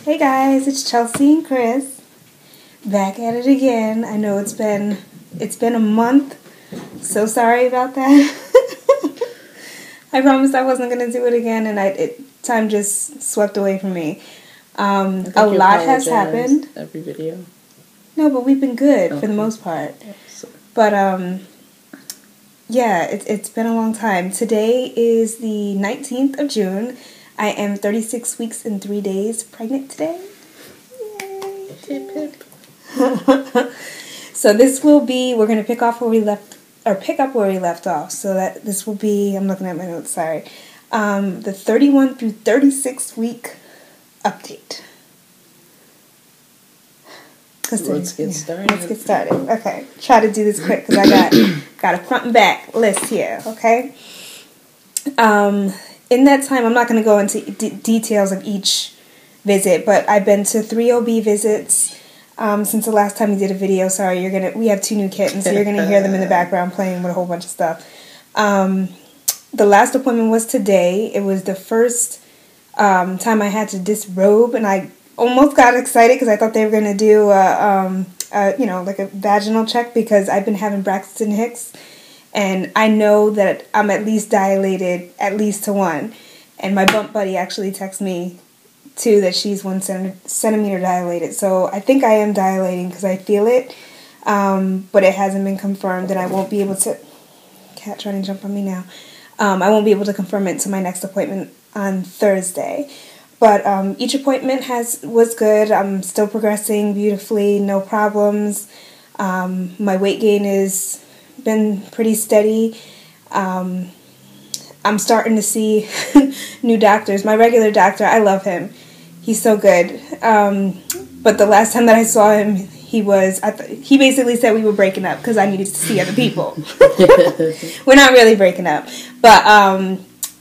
Hey guys, it's Chelsea and Chris. Back at it again. I know it's been a month. So sorry about that. I promised I wasn't gonna do it again, and time just swept away from me. A lot has happened. Every video. No, but we've been good for the most part. But yeah, it's been a long time. Today is the 19th of June. I am 36 weeks and 3 days pregnant today. Yay! Hip hip. So this will be, we're gonna pick up where we left off. So that this will be, I'm looking at my notes, sorry. The 31 through 36 week update. Let's get started. Okay, try to do this quick because I got a front and back list here. Okay. In that time, I'm not going to go into details of each visit, but I've been to 3 OB visits since the last time we did a video. Sorry, we have 2 new kittens, so you're gonna hear them in the background playing with a whole bunch of stuff. The last appointment was today. It was the first time I had to disrobe, and I almost got excited because I thought they were going to do like a vaginal check, because I've been having Braxton Hicks, and I know that I'm at least dilated at least to 1. And my bump buddy actually texted me too that she's 1 centimeter dilated. So I think I am dilating because I feel it, but it hasn't been confirmed, and I won't be able to. Cat trying to jump on me now. I won't be able to confirm it to my next appointment on Thursday. But each appointment was good. I'm still progressing beautifully, no problems. My weight gain has been pretty steady. I'm starting to see new doctors. My regular doctor, I love him. He's so good. But the last time that I saw him, he basically said we were breaking up because I needed to see other people. We're not really breaking up. But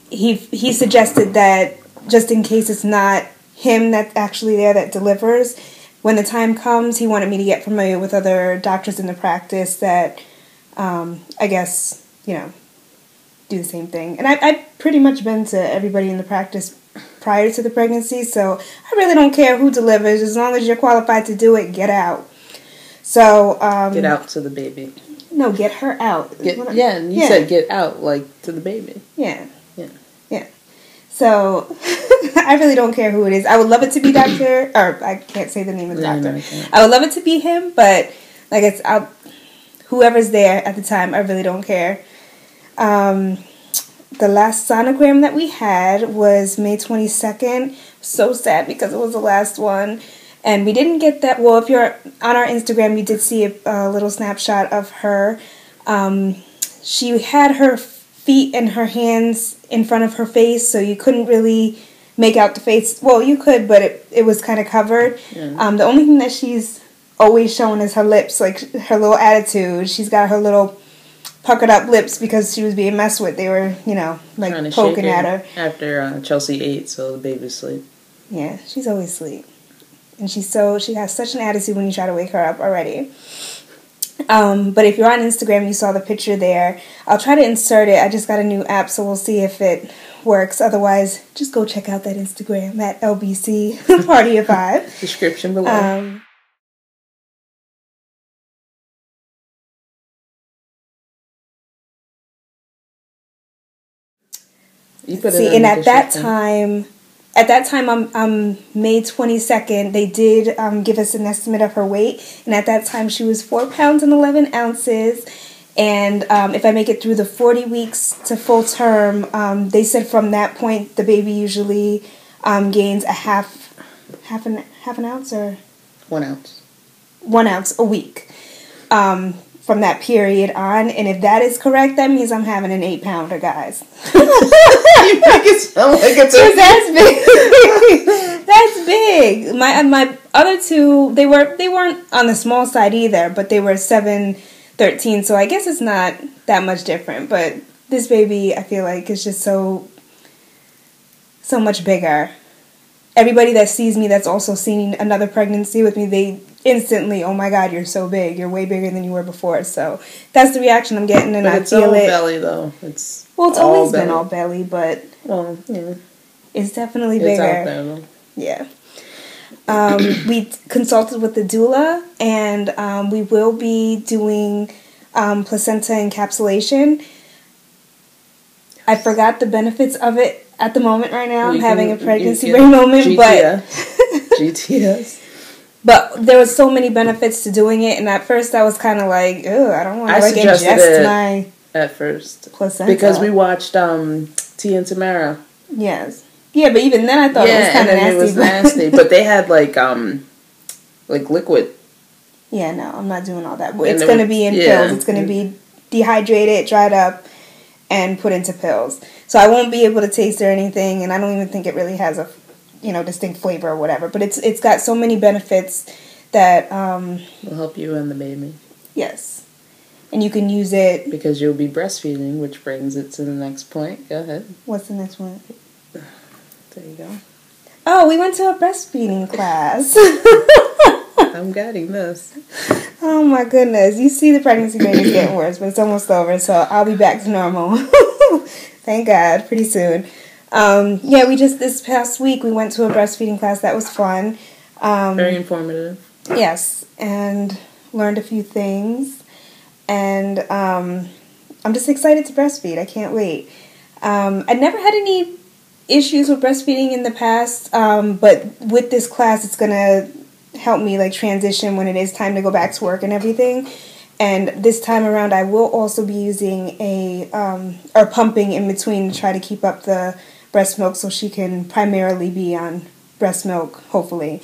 he suggested that, just in case it's not him that's actually there that delivers, when the time comes, he wanted me to get familiar with other doctors in the practice that, I guess, do the same thing. And I've pretty much been to everybody in the practice prior to the pregnancy, so I really don't care who delivers. As long as you're qualified to do it, get out. So get out to the baby. No, get her out. You said get out, like, to the baby. Yeah. So, I really don't care who it is. I would love it to be I can't say the name of the doctor. No, I would love it to be him, but, like, whoever's there at the time, I really don't care. The last sonogram that we had was May 22nd. So sad because it was the last one. And we didn't get that. Well, if you're on our Instagram, you did see a little snapshot of her. She had her feet and her hands in front of her face, so you couldn't really make out the face. Well, you could, but it was kind of covered. Yeah. The only thing that she's always showing is her lips, like her little attitude. She's got her little puckered up lips because she was being messed with. They were, like poking at her. After Chelsea ate, so the baby's asleep. Yeah, she's always asleep. And she has such an attitude when you try to wake her up already. But if you're on Instagram, you saw the picture there. I'll try to insert it. I just got a new app, so we'll see if it works. Otherwise, just go check out that Instagram at LBC Party of 5. Description below. And at that time, on May 22nd, they did give us an estimate of her weight. And at that time, she was 4 pounds and 11 ounces. And if I make it through the 40 weeks to full term, they said from that point, the baby usually gains a half an ounce or 1 ounce. 1 ounce a week from that period on. And if that is correct, that means I'm having an 8-pounder, guys. You make it sound like it's That's big. My other 2, they weren't on the small side either, but they were 7-13, so I guess it's not that much different. But this baby, I feel like, is just so much bigger. Everybody that sees me that's also seen another pregnancy with me, they instantly, oh my God, you're so big. You're way bigger than you were before. So that's the reaction I'm getting, and I feel it. It's all belly, though. It's always been all belly, but yeah. It's definitely bigger. It's out there, though. Yeah. We consulted with the doula, and we will be doing placenta encapsulation. I forgot the benefits of it at the moment right now. I'm having a pregnancy brain moment, GTS. But there was so many benefits to doing it, and at first I was kind of like, "Ugh, I don't want to like ingest my at first placenta," because we watched Tia and Tamara. Yes, yeah, but even then I thought it was kind of nasty. It was nasty, but they had like liquid. Yeah, no, I'm not doing all that. It's going to be in pills. It's going to be dehydrated, dried up, and put into pills. So I won't be able to taste or anything, and I don't even think it really has a, distinct flavor or whatever. But it's got so many benefits that will help you and the baby. Yes, and you can use it because you'll be breastfeeding, which brings it to the next point. Go ahead. What's the next one? There you go. Oh, we went to a breastfeeding class. I'm getting this. Oh my goodness. You see the pregnancy rate is getting worse, but it's almost over, so I'll be back to normal. Thank God, pretty soon. This past week we went to a breastfeeding class. That was fun. Very informative. Yes, and learned a few things. And I'm just excited to breastfeed. I can't wait. I never had any issues with breastfeeding in the past, but with this class it's going to help me transition when it is time to go back to work and everything. And this time around I will also be using or pumping in between to try to keep up the breast milk so she can primarily be on breast milk, hopefully.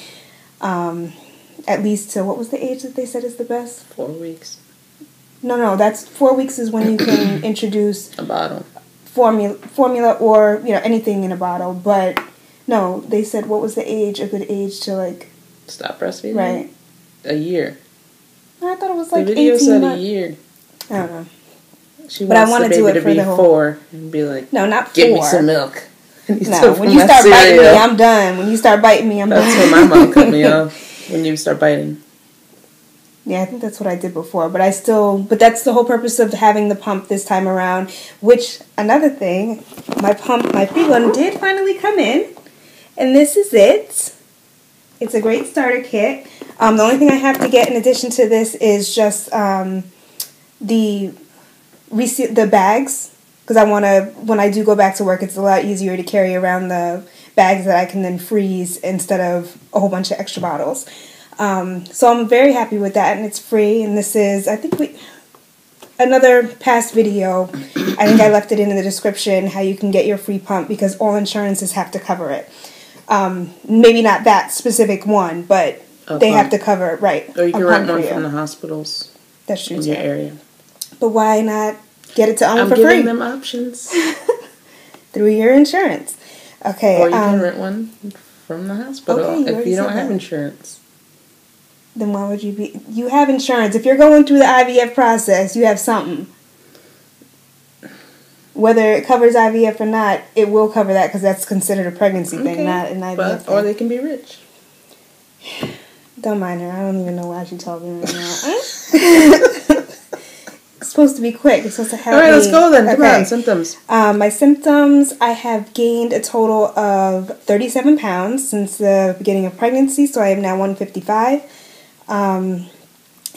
At least to, what was the age that they said is the best? 4 weeks. No, that's 4 weeks is when you can introduce a bottle. Formula or, anything in a bottle. But no, they said what was the age, a good age to stop breastfeeding? Right. A year. I thought it was the video 18 said months. A year. I don't know. But I want to do it for the whole 4 and be like, no, not 4. Give me some milk. No, when you start biting me, I'm done. When you start biting me, I'm done. That's when my mom cut me off. When you start biting. Yeah, I think that's what I did before. But that's the whole purpose of having the pump this time around. Which, another thing, my free one did finally come in. And this is it. It's a great starter kit. The only thing I have to get in addition to this is just the bags. Because I want to, when I do go back to work, it's a lot easier to carry around the bags that I can then freeze instead of a whole bunch of extra bottles. So I'm very happy with that, and it's free. And this is, I think another past video, I think I left it in the description, how you can get your free pump, because all insurances have to cover it. Maybe not that specific one, but they have to cover it, right. Or you can rent one from the hospitals. That's true, in your area. But why not get it to own for free? I'm free? giving them options. Through your insurance. Okay. Or you can rent one from the hospital if you don't have insurance. Then why would you be... You have insurance. If you're going through the IVF process, you have something. Whether it covers IVF or not, it will cover that because that's considered a pregnancy thing, not an IVF thing. Or they can be rich. Don't mind her. I don't even know why she's talking right now. It's supposed to be quick. It's supposed to help me. All right, let's go then. Come on, symptoms. My symptoms, I have gained a total of 37 pounds since the beginning of pregnancy, so I am now 155. And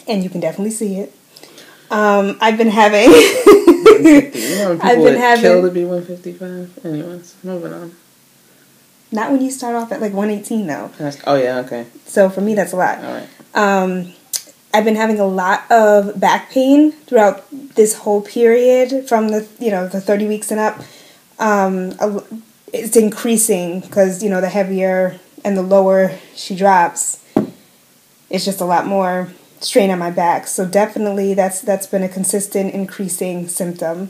you can definitely see it. I've been having... I've been having... kill to be 155. Anyways, moving on. Not when you start off at 118, though. Oh, yeah, okay. So for me, that's a lot. All right. I've been having a lot of back pain throughout this whole period from the 30 weeks and up. It's increasing because, the heavier and the lower she drops, it's just a lot more strain on my back. So definitely that's been a consistent increasing symptom.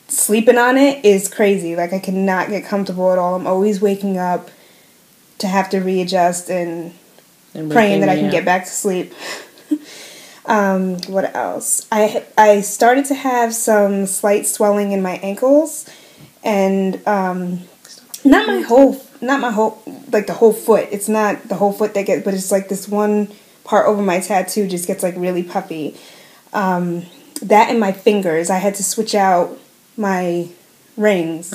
Sleeping on it is crazy. I cannot get comfortable at all. I'm always waking up to have to readjust and praying that I can get back to sleep. What else? I started to have some slight swelling in my ankles, and not my whole, the whole foot. It's not the whole foot that gets, but it's this one part over my tattoo just gets really puffy. That and my fingers. I had to switch out my rings.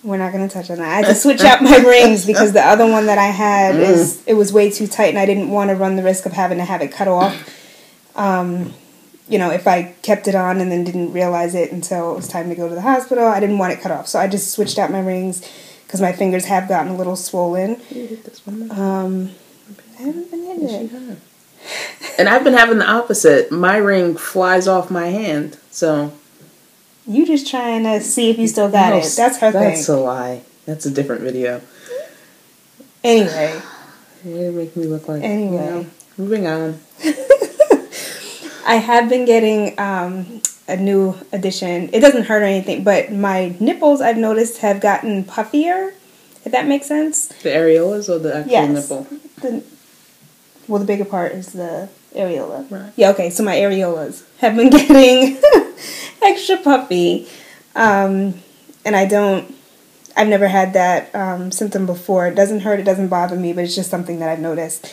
We're not going to touch on that. I had to switch out my rings because the other one that I had, it was way too tight, and I didn't want to run the risk of having to have it cut off. You know, if I kept it on and then didn't realize it until it was time to go to the hospital, I didn't want it cut off. So I just switched out my rings because my fingers have gotten a little swollen. You hit this one. I haven't been hitting it. And I've been having the opposite. My ring flies off my hand, so... You just trying to see if you still got it. That's her thing. That's a lie. That's a different video. Anyway. It make me look like... Anyway. You know, moving on. I have been getting a new addition. It doesn't hurt or anything, but my nipples, I've noticed, have gotten puffier, if that makes sense. The areolas or the actual nipple? Well, the bigger part is the areola. Right. Yeah, okay, so my areolas have been getting extra puffy. And I've never had that symptom before. It doesn't hurt, it doesn't bother me, but it's just something that I've noticed.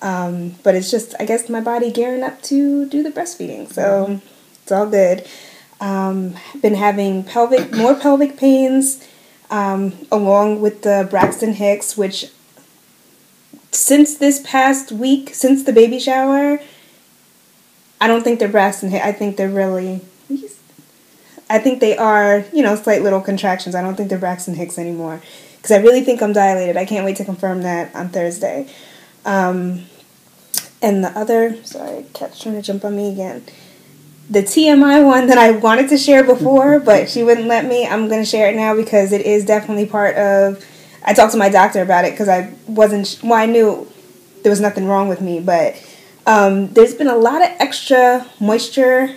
But it's just, I guess, my body gearing up to do the breastfeeding. So it's all good. Been having more pelvic pains, along with the Braxton Hicks, which since this past week, since the baby shower, I don't think they're Braxton Hicks. I think they're really, I think they are, you know, slight little contractions. I don't think they're Braxton Hicks anymore. Because I really think I'm dilated. I can't wait to confirm that on Thursday. And the other, sorry, cat's trying to jump on me again. The TMI one that I wanted to share before, but she wouldn't let me, I'm going to share it now because it is definitely part of, I talked to my doctor about it because I wasn't, well, I knew there was nothing wrong with me, but there's been a lot of extra moisture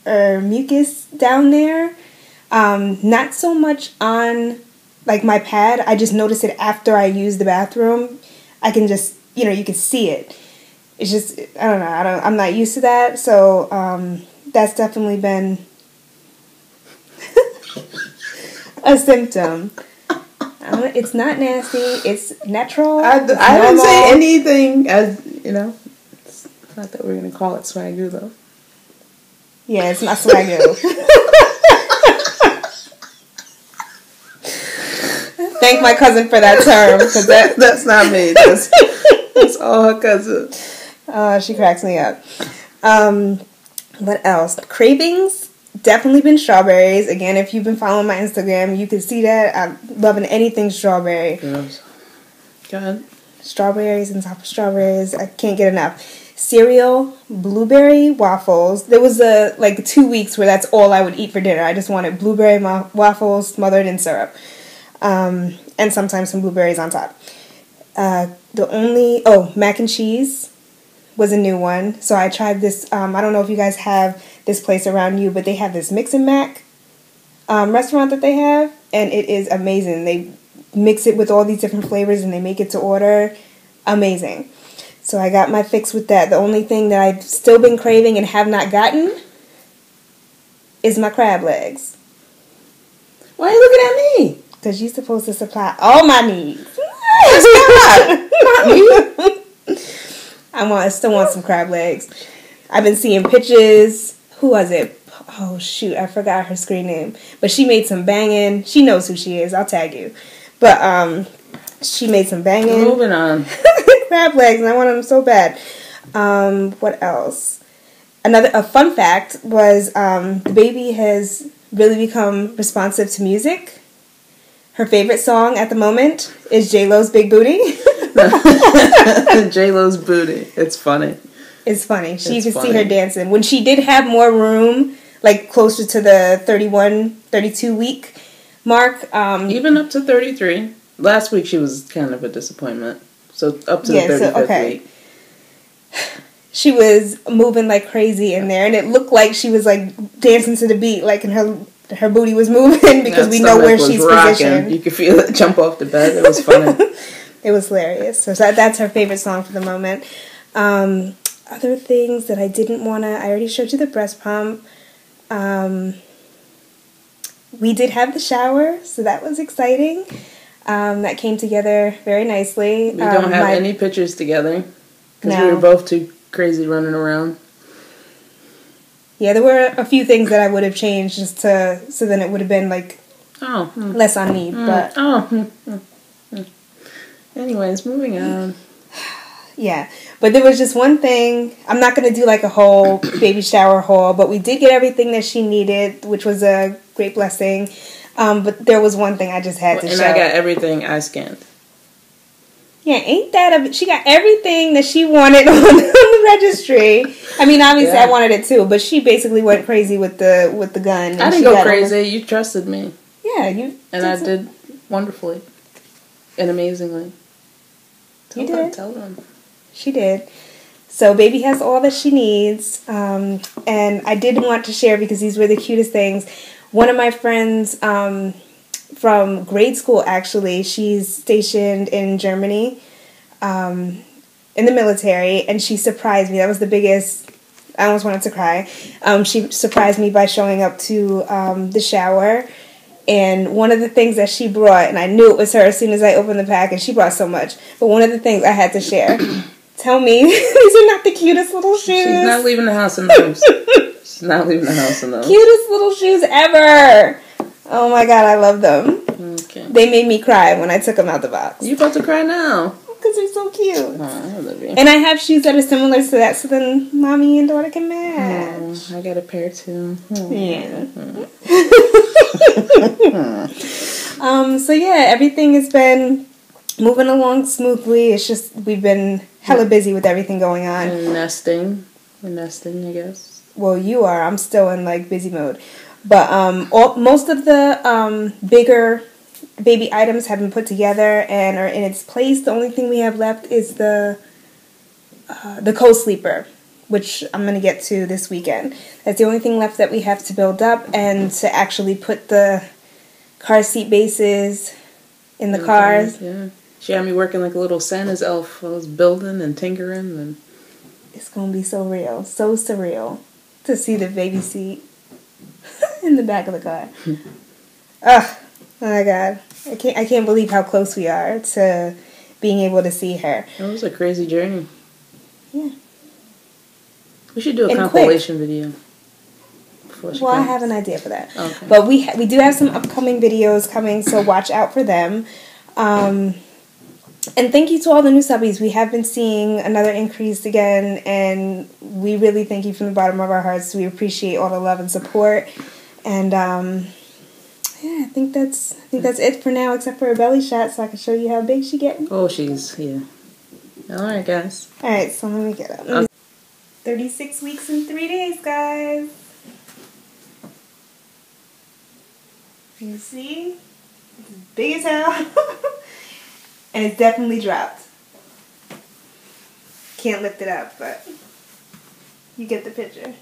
or mucus down there. Not so much on, like, my pad. I just noticed it after I used the bathroom. I can just, you know, you can see it. It's just, I don't know, I'm not used to that, so that's definitely been a symptom. It's not nasty, it's natural. I didn't say anything, as, you know, it's not that we're going to call it swagoo, though. Yeah, it's not swagoo. Thank my cousin for that term, because that's not me. That's all her cousin. She cracks me up. What else? Cravings. Definitely been strawberries. Again, if you've been following my Instagram, you can see that. I'm loving anything strawberry. Yes. Go ahead. Strawberries and top of strawberries. I can't get enough. Cereal, blueberry waffles. There was 2 weeks where that's all I would eat for dinner. I just wanted blueberry waffles smothered in syrup. And sometimes some blueberries on top. Mac and cheese was a new one. So I tried this, I don't know if you guys have this place around you, but they have this Mix and Mac restaurant that they have, and it is amazing. They mix it with all these different flavors and they make it to order. Amazing. So I got my fix with that. The only thing that I've still been craving and have not gotten is my crab legs. Why are you looking at me? Because you're supposed to supply all my needs. Not me. I still want some crab legs. I've been seeing pictures. Who was it? Oh, shoot. I forgot her screen name. But she made some banging. She knows who she is. I'll tag you. But she made some banging. Moving on. Crab legs, and I wanted them so bad. What else? A fun fact was the baby has really become responsive to music. Her favorite song at the moment is J-Lo's Big Booty. J-Lo's Booty. It's funny. It's funny. You can see her dancing. When she did have more room, like closer to the 31, 32 week mark. Even up to 33. Last week she was kind of a disappointment. So up to the 35th week. She was moving like crazy in there, and it looked like she was like dancing to the beat, like in her booty was moving because we know where she's positioned. You could feel it jump off the bed. It was funny. It was hilarious. So that's her favorite song for the moment. Other things that I didn't want to... I already showed you the breast pump. We did have the shower, so that was exciting. That came together very nicely. We don't have any pictures together because we were both too crazy running around. Yeah, there were a few things that I would have changed so then it would have been like Oh. Less on me, but... Anyways, moving on. Yeah, but there was just one thing. I'm not going to do like a whole baby shower haul, but we did get everything that she needed, which was a great blessing. But there was one thing I just had to show. And I got everything I scanned. Yeah, ain't that she got everything that she wanted on the registry. I mean, obviously I wanted it too, but she basically went crazy with the gun. And I didn't go crazy. You trusted me. Yeah, you. And I did wonderfully and amazingly. Tell them. She did. So baby has all that she needs. And I did want to share because these were the cutest things. One of my friends from grade school, actually, she's stationed in Germany in the military, and she surprised me. That was the biggest... I almost wanted to cry. She surprised me by showing up to the shower. And one of the things that she brought, and I knew it was her as soon as I opened the package, she brought so much. But one of the things I had to share. Tell me, these are not the cutest little shoes. She's not leaving the house in those. She's not leaving the house in those. Cutest little shoes ever. Oh my God, I love them. Okay. They made me cry when I took them out the box. You about to cry now? Because they're so cute. Oh, I love you. And I have shoes that are similar to that, so then mommy and daughter can match. I got a pair too. Yeah. So yeah, everything has been moving along smoothly. It's just we've been hella busy with everything going on. And nesting. We're nesting, I guess. Well, you are. I'm still in like busy mode. But most of the bigger baby items have been put together and are in its place. The only thing we have left is the co-sleeper, which I'm going to get to this weekend. That's the only thing left that we have to build up and to actually put the car seat bases in the cars. Yeah. She had me working like a little Santa's elf. I was building and tinkering. And it's going to be so real, so surreal to see the baby seat in the back of the car. Oh my God. I can't believe how close we are to being able to see her. It was a crazy journey. Yeah. We should do a compilation video. Well, I have an idea for that. Okay. But we do have some upcoming videos coming, so watch out for them. And thank you to all the new subbies. We have been seeing another increase again, and we really thank you from the bottom of our hearts. We appreciate all the love and support. And yeah, I think that's it for now, except for a belly shot, so I can show you how big she's getting. Oh, yeah. All right, guys. All right, so let me get up. 36 weeks and 3 days, guys. You see? It's big as hell. And it's definitely dropped. Can't lift it up, but you get the picture.